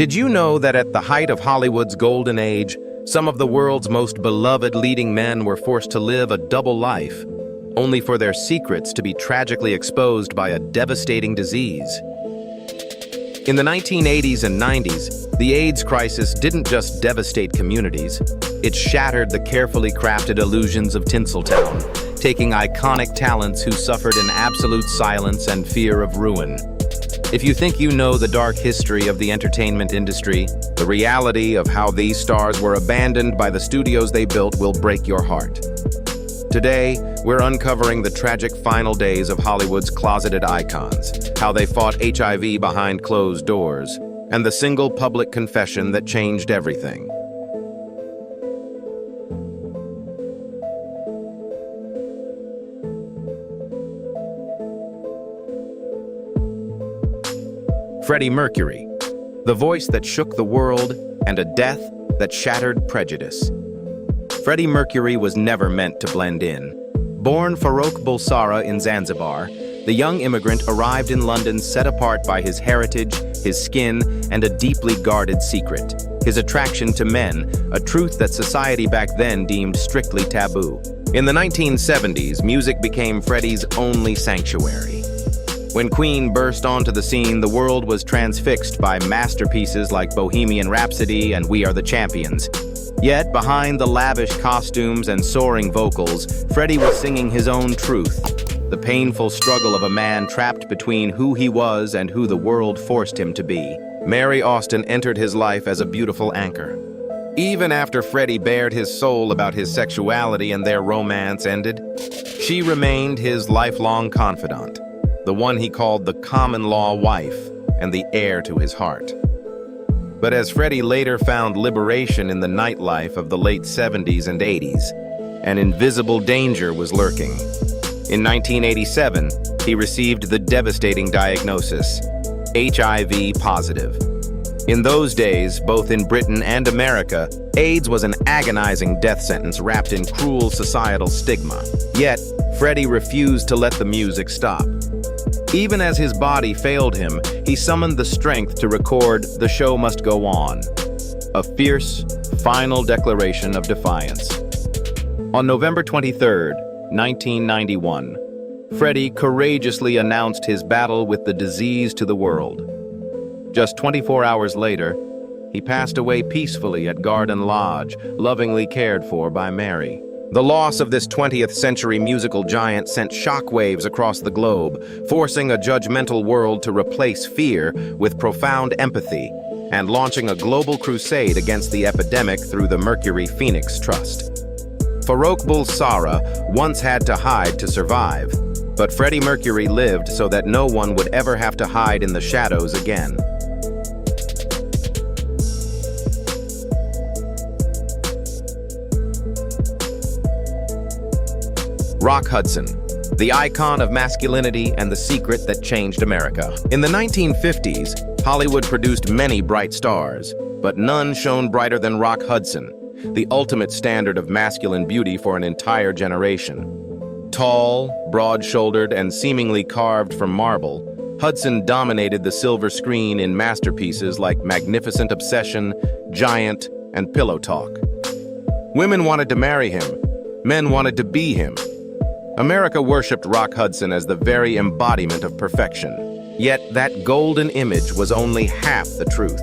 Did you know that at the height of Hollywood's golden age, some of the world's most beloved leading men were forced to live a double life, only for their secrets to be tragically exposed by a devastating disease? In the 1980s and 90s, the AIDS crisis didn't just devastate communities, it shattered the carefully crafted illusions of Tinseltown, taking iconic talents who suffered in absolute silence and fear of ruin. If you think you know the dark history of the entertainment industry, the reality of how these stars were abandoned by the studios they built will break your heart. Today, we're uncovering the tragic final days of Hollywood's closeted icons, how they fought HIV behind closed doors, and the single public confession that changed everything. Freddie Mercury, the voice that shook the world and a death that shattered prejudice. Freddie Mercury was never meant to blend in. Born Farrokh Bulsara in Zanzibar, the young immigrant arrived in London set apart by his heritage, his skin, and a deeply guarded secret: his attraction to men, a truth that society back then deemed strictly taboo. In the 1970s, music became Freddie's only sanctuary. When Queen burst onto the scene, the world was transfixed by masterpieces like Bohemian Rhapsody and We Are the Champions. Yet, behind the lavish costumes and soaring vocals, Freddie was singing his own truth, the painful struggle of a man trapped between who he was and who the world forced him to be. Mary Austin entered his life as a beautiful anchor. Even after Freddie bared his soul about his sexuality and their romance ended, she remained his lifelong confidant, the one he called the common-law wife and the heir to his heart. But as Freddie later found liberation in the nightlife of the late 70s and 80s, an invisible danger was lurking. In 1987, he received the devastating diagnosis: HIV positive. In those days, both in Britain and America, AIDS was an agonizing death sentence wrapped in cruel societal stigma. Yet, Freddie refused to let the music stop. Even as his body failed him, he summoned the strength to record "The Show Must Go On," a fierce, final declaration of defiance. On November 23, 1991, Freddie courageously announced his battle with the disease to the world. Just 24 hours later, he passed away peacefully at Garden Lodge, lovingly cared for by Mary. The loss of this 20th century musical giant sent shockwaves across the globe, forcing a judgmental world to replace fear with profound empathy, and launching a global crusade against the epidemic through the Mercury Phoenix Trust. Farrokh Bulsara once had to hide to survive, but Freddie Mercury lived so that no one would ever have to hide in the shadows again. Rock Hudson, the icon of masculinity and the secret that changed America. In the 1950s, Hollywood produced many bright stars, but none shone brighter than Rock Hudson, the ultimate standard of masculine beauty for an entire generation. Tall, broad-shouldered, and seemingly carved from marble, Hudson dominated the silver screen in masterpieces like Magnificent Obsession, Giant, and Pillow Talk. Women wanted to marry him. Men wanted to be him. America worshipped Rock Hudson as the very embodiment of perfection. Yet that golden image was only half the truth.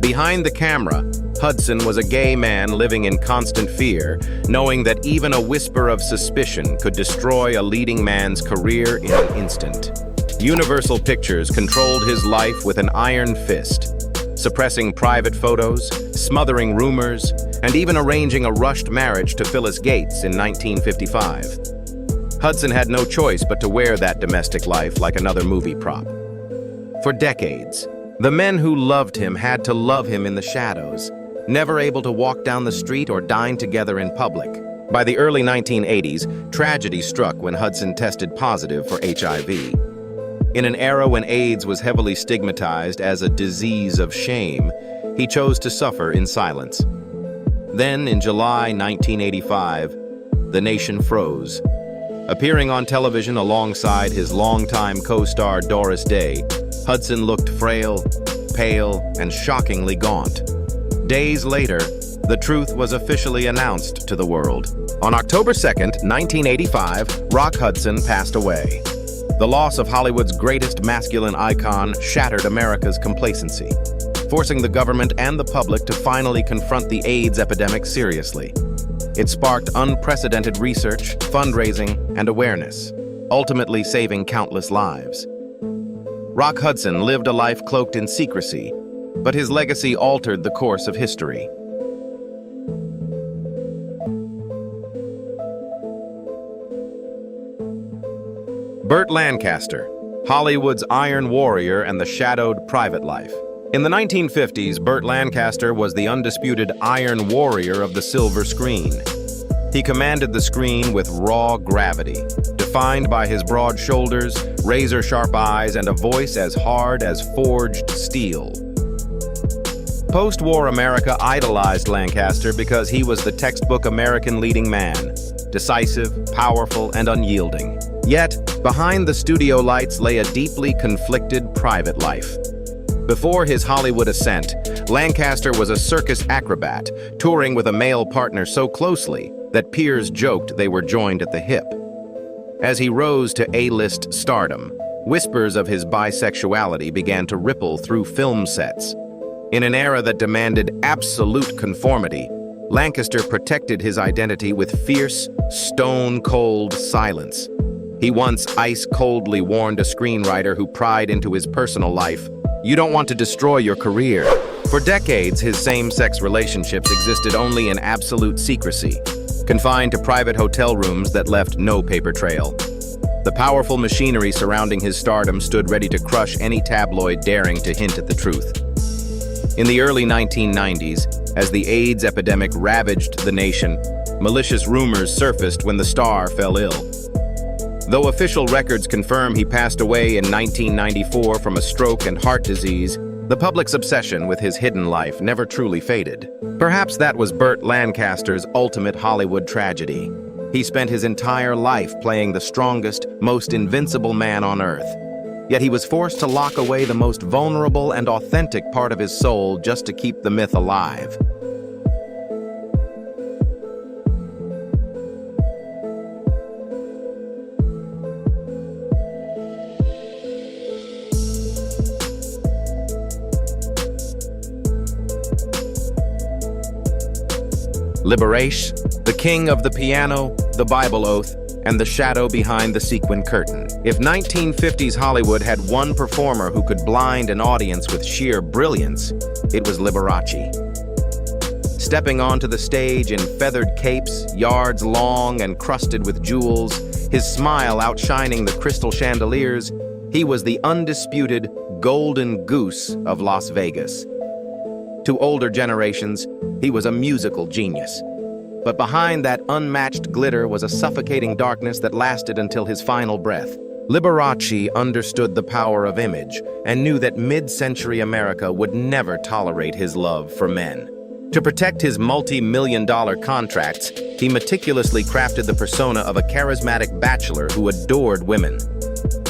Behind the camera, Hudson was a gay man living in constant fear, knowing that even a whisper of suspicion could destroy a leading man's career in an instant. Universal Pictures controlled his life with an iron fist, suppressing private photos, smothering rumors, and even arranging a rushed marriage to Phyllis Gates in 1955. Hudson had no choice but to wear that domestic life like another movie prop. For decades, the men who loved him had to love him in the shadows, never able to walk down the street or dine together in public. By the early 1980s, tragedy struck when Hudson tested positive for HIV. In an era when AIDS was heavily stigmatized as a disease of shame, he chose to suffer in silence. Then, in July 1985, the nation froze. Appearing on television alongside his longtime co-star Doris Day, Hudson looked frail, pale, and shockingly gaunt. Days later, the truth was officially announced to the world. On October 2nd, 1985, Rock Hudson passed away. The loss of Hollywood's greatest masculine icon shattered America's complacency, forcing the government and the public to finally confront the AIDS epidemic seriously. It sparked unprecedented research, fundraising, and awareness, ultimately saving countless lives. Rock Hudson lived a life cloaked in secrecy, but his legacy altered the course of history. Burt Lancaster, Hollywood's Iron Warrior and the shadowed private life. In the 1950s, Burt Lancaster was the undisputed Iron Warrior of the silver screen. He commanded the screen with raw gravity, defined by his broad shoulders, razor-sharp eyes, and a voice as hard as forged steel. Post-war America idolized Lancaster because he was the textbook American leading man, decisive, powerful, and unyielding. Yet, behind the studio lights lay a deeply conflicted private life. Before his Hollywood ascent, Lancaster was a circus acrobat, touring with a male partner so closely that peers joked they were joined at the hip. As he rose to A-list stardom, whispers of his bisexuality began to ripple through film sets. In an era that demanded absolute conformity, Lancaster protected his identity with fierce, stone-cold silence. He once ice-coldly warned a screenwriter who pried into his personal life, "You don't want to destroy your career." For decades, his same-sex relationships existed only in absolute secrecy, confined to private hotel rooms that left no paper trail. The powerful machinery surrounding his stardom stood ready to crush any tabloid daring to hint at the truth. In the early 1990s, as the AIDS epidemic ravaged the nation, malicious rumors surfaced when the star fell ill. Though official records confirm he passed away in 1994 from a stroke and heart disease, the public's obsession with his hidden life never truly faded. Perhaps that was Burt Lancaster's ultimate Hollywood tragedy. He spent his entire life playing the strongest, most invincible man on earth. Yet he was forced to lock away the most vulnerable and authentic part of his soul just to keep the myth alive. Liberace, the king of the piano, the Bible oath, and the shadow behind the sequin curtain. If 1950s Hollywood had one performer who could blind an audience with sheer brilliance, it was Liberace. Stepping onto the stage in feathered capes, yards long and crusted with jewels, his smile outshining the crystal chandeliers, he was the undisputed golden goose of Las Vegas. To older generations, he was a musical genius. But behind that unmatched glitter was a suffocating darkness that lasted until his final breath. Liberace understood the power of image and knew that mid-century America would never tolerate his love for men. To protect his multi-million-dollar contracts, he meticulously crafted the persona of a charismatic bachelor who adored women.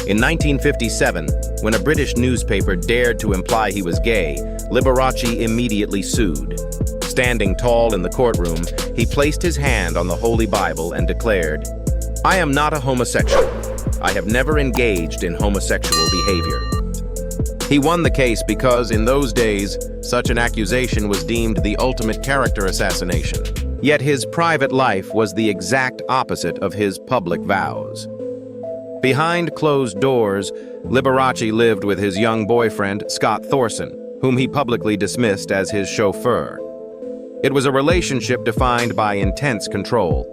In 1957, when a British newspaper dared to imply he was gay, Liberace immediately sued. Standing tall in the courtroom, he placed his hand on the Holy Bible and declared, "I am not a homosexual. I have never engaged in homosexual behavior." He won the case because, in those days, such an accusation was deemed the ultimate character assassination. Yet his private life was the exact opposite of his public vows. Behind closed doors, Liberace lived with his young boyfriend, Scott Thorson, whom he publicly dismissed as his chauffeur. It was a relationship defined by intense control.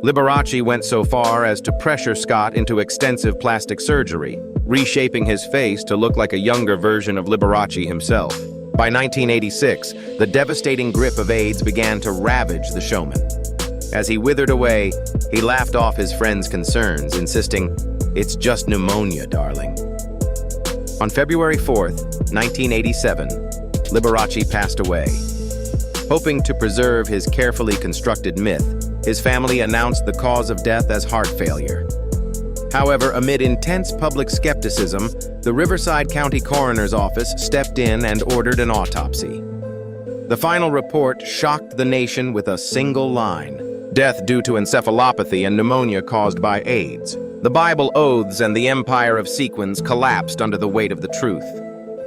Liberace went so far as to pressure Scott into extensive plastic surgery, reshaping his face to look like a younger version of Liberace himself. By 1986, the devastating grip of AIDS began to ravage the showman. As he withered away, he laughed off his friends' concerns, insisting, "It's just pneumonia, darling." On February 4th, 1987, Liberace passed away. Hoping to preserve his carefully constructed myth, his family announced the cause of death as heart failure. However, amid intense public skepticism, the Riverside County Coroner's Office stepped in and ordered an autopsy. The final report shocked the nation with a single line: death due to encephalopathy and pneumonia caused by AIDS. The Bible oaths and the empire of sequins collapsed under the weight of the truth.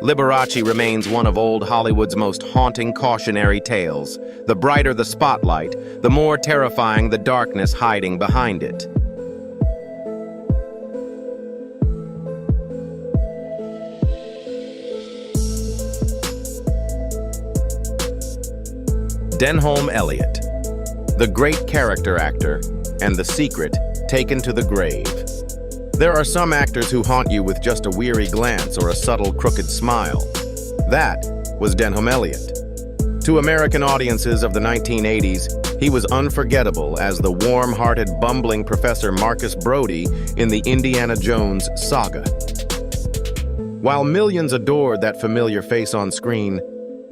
Liberace remains one of old Hollywood's most haunting cautionary tales. The brighter the spotlight, the more terrifying the darkness hiding behind it. Denholm Elliott, the great character actor, and the secret taken to the grave. There are some actors who haunt you with just a weary glance or a subtle crooked smile. That was Denholm Elliott. To American audiences of the 1980s, he was unforgettable as the warm-hearted, bumbling Professor Marcus Brody in the Indiana Jones saga. While millions adored that familiar face on screen,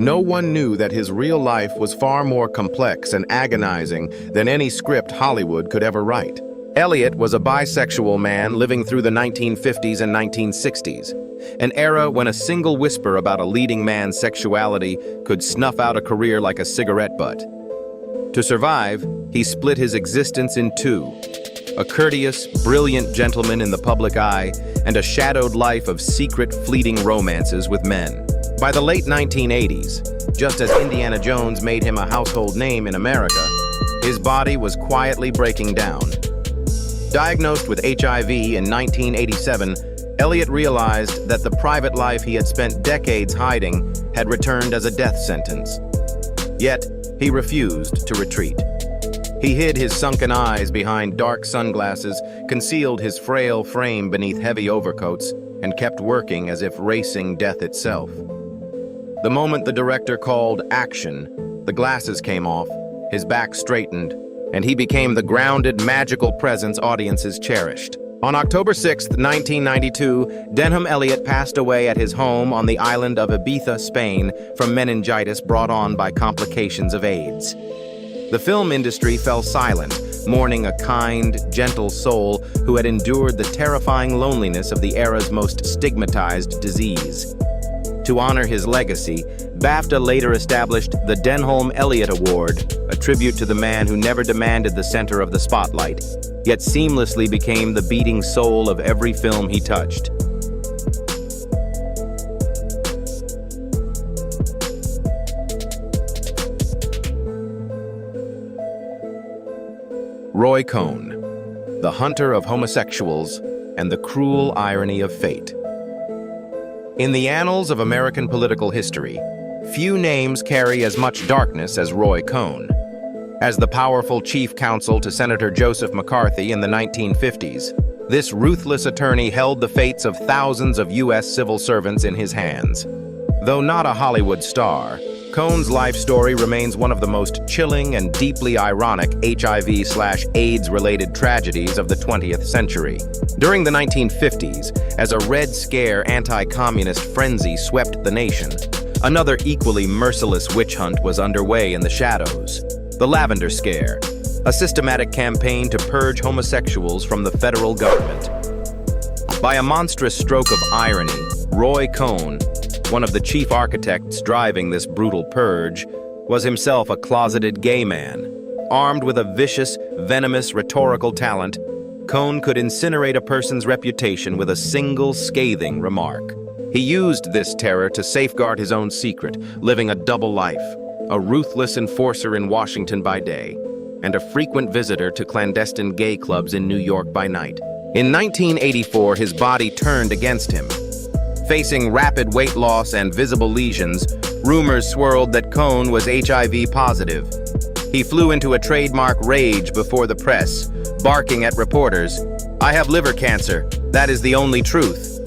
no one knew that his real life was far more complex and agonizing than any script Hollywood could ever write. Elliott was a bisexual man living through the 1950s and 1960s, an era when a single whisper about a leading man's sexuality could snuff out a career like a cigarette butt. To survive, he split his existence in two: a courteous, brilliant gentleman in the public eye, and a shadowed life of secret, fleeting romances with men. By the late 1980s, just as Indiana Jones made him a household name in America, his body was quietly breaking down. Diagnosed with HIV in 1987, Elliott realized that the private life he had spent decades hiding had returned as a death sentence. Yet, he refused to retreat. He hid his sunken eyes behind dark sunglasses, concealed his frail frame beneath heavy overcoats, and kept working as if racing death itself. The moment the director called action, the glasses came off, his back straightened, and he became the grounded, magical presence audiences cherished. On October 6, 1992, Denholm Elliott passed away at his home on the island of Ibiza, Spain, from meningitis brought on by complications of AIDS. The film industry fell silent, mourning a kind, gentle soul who had endured the terrifying loneliness of the era's most stigmatized disease. To honor his legacy, BAFTA later established the Denholm Elliott Award, a tribute to the man who never demanded the center of the spotlight, yet seamlessly became the beating soul of every film he touched. Roy Cohn, the hunter of homosexuals and the cruel irony of fate. In the annals of American political history, few names carry as much darkness as Roy Cohn. As the powerful chief counsel to Senator Joseph McCarthy in the 1950s, this ruthless attorney held the fates of thousands of U.S. civil servants in his hands. Though not a Hollywood star, Cohn's life story remains one of the most chilling and deeply ironic HIV/AIDS-related tragedies of the 20th century. During the 1950s, as a Red Scare anti-communist frenzy swept the nation, another equally merciless witch hunt was underway in the shadows. The Lavender Scare, a systematic campaign to purge homosexuals from the federal government. By a monstrous stroke of irony, Roy Cohn, one of the chief architects driving this brutal purge, was himself a closeted gay man. Armed with a vicious, venomous rhetorical talent, Cohn could incinerate a person's reputation with a single scathing remark. He used this terror to safeguard his own secret, living a double life, a ruthless enforcer in Washington by day, and a frequent visitor to clandestine gay clubs in New York by night. In 1984, his body turned against him. Facing rapid weight loss and visible lesions, rumors swirled that Cohn was HIV positive. He flew into a trademark rage before the press, barking at reporters, "I have liver cancer. That is the only truth."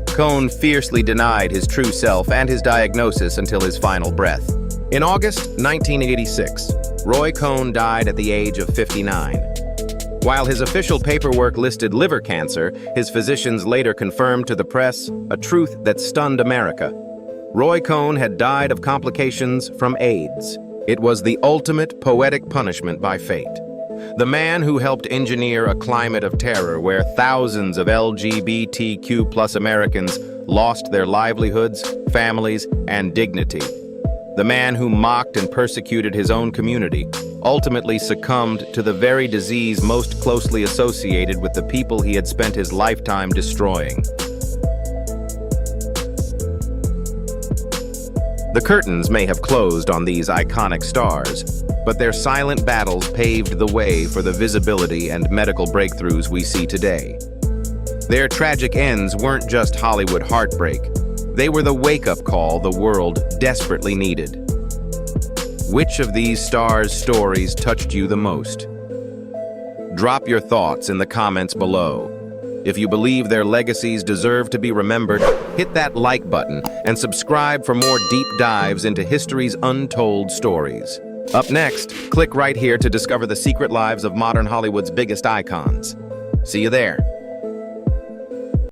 Cohn fiercely denied his true self and his diagnosis until his final breath. In August 1986, Roy Cohn died at the age of 59. While his official paperwork listed liver cancer, his physicians later confirmed to the press a truth that stunned America. Roy Cohn had died of complications from AIDS. It was the ultimate poetic punishment by fate. The man who helped engineer a climate of terror where thousands of LGBTQ+ Americans lost their livelihoods, families, and dignity. The man who mocked and persecuted his own community ultimately succumbed to the very disease most closely associated with the people he had spent his lifetime destroying. The curtains may have closed on these iconic stars, but their silent battles paved the way for the visibility and medical breakthroughs we see today. Their tragic ends weren't just Hollywood heartbreak. They were the wake-up call the world desperately needed. Which of these stars' stories touched you the most? Drop your thoughts in the comments below. If you believe their legacies deserve to be remembered, hit that like button and subscribe for more deep dives into history's untold stories. Up next, click right here to discover the secret lives of modern Hollywood's biggest icons. See you there.